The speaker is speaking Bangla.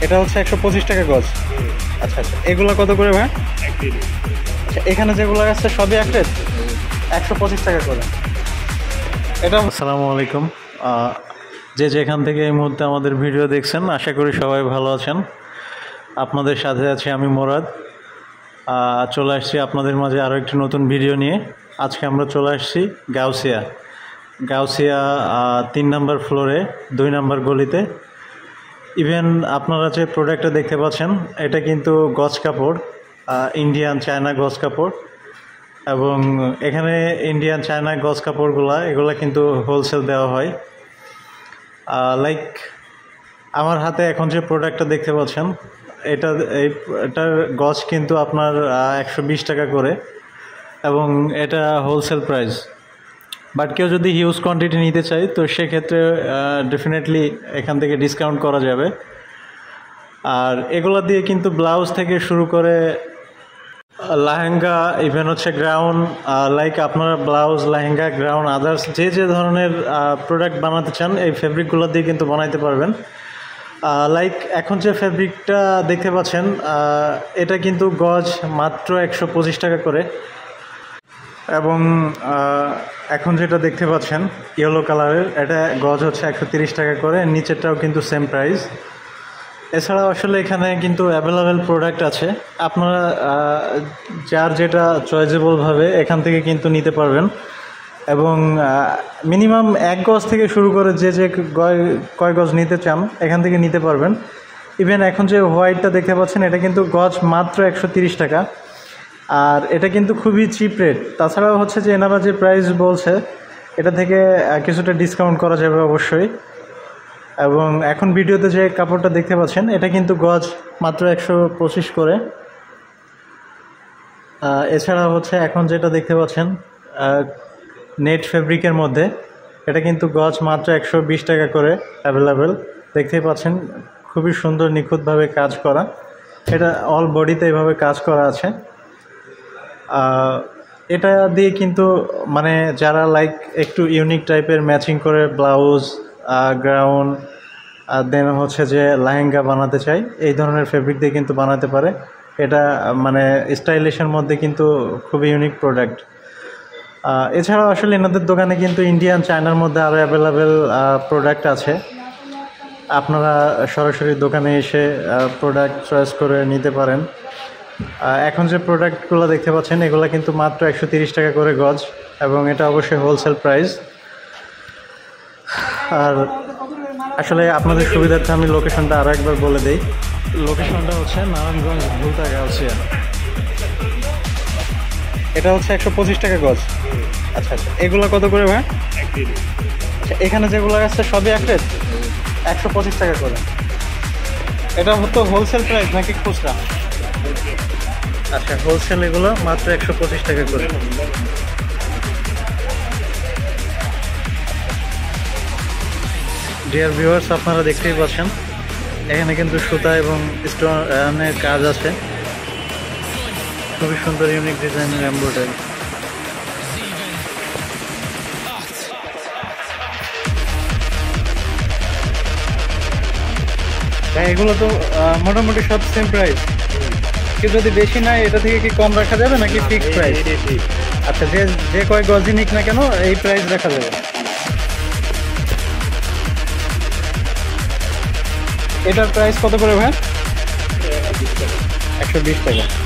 এটা হচ্ছে 125 টাকা গজ। আচ্ছা আচ্ছা, এগুলো কত করে ভাই? আচ্ছা, এখানে যেগুলো আছে সবই এক রেট, 125 টাকা করে। এটা আসসালামু আলাইকুম, যে যেখান থেকে এই মুহূর্তে আমাদের ভিডিও দেখছেন, আশা করি সবাই ভালো আছেন। আপনাদের সাথে আছি আমি মোরাদ। চলে আসছি আপনাদের মাঝে আরও একটি নতুন ভিডিও নিয়ে। আজকে আমরা চলে আসছি গাউসিয়া 3 নম্বর ফ্লোরে 2 নম্বর গলিতে। ইভেন আপনারা যে প্রোডাক্টটা দেখতে পাচ্ছেন, এটা কিন্তু গজ কাপড়, ইন্ডিয়ান চায়না গজ কাপড়। এবং এখানে ইন্ডিয়ান চায়না গজ কাপড়গুলা এগুলা কিন্তু হোলসেল দেওয়া হয়। লাইক আমার হাতে এখন যে প্রোডাক্টটা দেখতে পাচ্ছেন, এটার গজ কিন্তু আপনার 120 টাকা করে, এবং এটা হোলসেল প্রাইস। বাট কেউ যদি হিউজ কোয়ান্টিটি নিতে চায়, তো সেক্ষেত্রে ডেফিনেটলি এখান থেকে ডিসকাউন্ট করা যাবে। আর এগুলো দিয়ে কিন্তু ব্লাউজ থেকে শুরু করে লেহেঙ্গা, ইভেন হচ্ছে গ্রাউন্ড, লাইক আপনারা ব্লাউজ, লেহেঙ্গা, গ্রাউন্ড, আদার্স যে ধরনের প্রোডাক্ট বানাতে চান, এই ফেব্রিকগুলো দিয়ে কিন্তু বানাইতে পারবেন। লাইক এখন যে ফেব্রিকটা দেখতে পাচ্ছেন, এটা কিন্তু গজ মাত্র 125 টাকা করে। এবং এখন যেটা দেখতে পাচ্ছেন ইয়েলো কালারের, এটা গজ হচ্ছে 130 টাকা করে। নিচেরটাও কিন্তু সেম প্রাইস। এছাড়াও আসলে এখানে কিন্তু অ্যাভেলেবেল প্রোডাক্ট আছে, আপনারা যার যেটা চয়েজেবলভাবে এখান থেকে কিন্তু নিতে পারবেন। এবং মিনিমাম 1 গজ থেকে শুরু করে যে কয় গজ নিতে চান এখান থেকে নিতে পারবেন। ইভেন এখন যে হোয়াইটটা দেখতে পাচ্ছেন, এটা কিন্তু গজ মাত্র 130 টাকা। আর এটা কিন্তু খুবই চিপ রেট। তাছাড়াও হচ্ছে যে এনারা যে প্রাইস বলছে, এটা থেকে কিছুটা ডিসকাউন্ট করা যাবে অবশ্যই। এবং এখন ভিডিওতে যে কাপড়টা দেখতে পাচ্ছেন, এটা কিন্তু গজ মাত্র 125 করে। এছাড়া হচ্ছে এখন যেটা দেখতে পাচ্ছেন নেট ফেব্রিকের মধ্যে, এটা কিন্তু গজ মাত্র 120 টাকা করে অ্যাভেলেবেল। দেখতেই পাচ্ছেন খুবই সুন্দর নিখুঁতভাবে কাজ করা। এটা অল বডিতে এভাবে কাজ করা আছে। এটা দিয়ে কিন্তু মানে যারা লাইক একটু ইউনিক টাইপের ম্যাচিং করে ব্লাউজ, গ্রাউন্ড, দেন হচ্ছে যে লেহেঙ্গা বানাতে চাই, এই ধরনের ফেব্রিক দিয়ে কিন্তু বানাতে পারে। এটা মানে স্টাইলিশের মধ্যে কিন্তু খুবই ইউনিক প্রোডাক্ট। এছাড়াও আসলে এনাদের দোকানে কিন্তু ইন্ডিয়ান চায়নার মধ্যে আরও অ্যাভেলেবেল প্রোডাক্ট আছে। আপনারা সরাসরি দোকানে এসে প্রোডাক্ট চয়েস করে নিতে পারেন। এখন যে প্রোডাক্টগুলো দেখতে পাচ্ছেন, এগুলো কিন্তু মাত্র 130 টাকা করে গজ, এবং এটা অবশ্যই হোলসেল প্রাইস। আর আসলে আপনাদের সুবিধার্থে আমি লোকেশনটা আরও একবার বলে দিই। লোকেশনটা হচ্ছে নারায়ণগঞ্জ ভুলতা গাউসিয়া। এটা হচ্ছে 125 টাকা গজ। আচ্ছা আচ্ছা, এগুলো কত করে ভাই? আচ্ছা, এখানে যেগুলো আছে সবই এক রেট, 125 টাকা করে। এটা হতো হোলসেল প্রাইস নাকি খুচরা? আচ্ছা, হোলসেল এগুলো মাত্র 125 টাকা করে। ডিয়ার ভিউয়ার্স, আপনারা দেখতেই পাচ্ছেন এখানে কিন্তু সুতা এবং স্টোনের কাজ আছে। খুবই সুন্দর ইউনিক ডিজাইনের এমব্রয়ডারি। এগুলো তো মোটামুটি সব সেম প্রাইস, কিন্তু যদি বেশি নাই এটা থেকে কি কম রাখা যাবে নাকি ফিক্সড প্রাইস? আচ্ছা, যে কয় গজই নিক না কেন এই প্রাইস রাখা যাবে। এটার প্রাইস কত করে ভাই? 120 টাকা।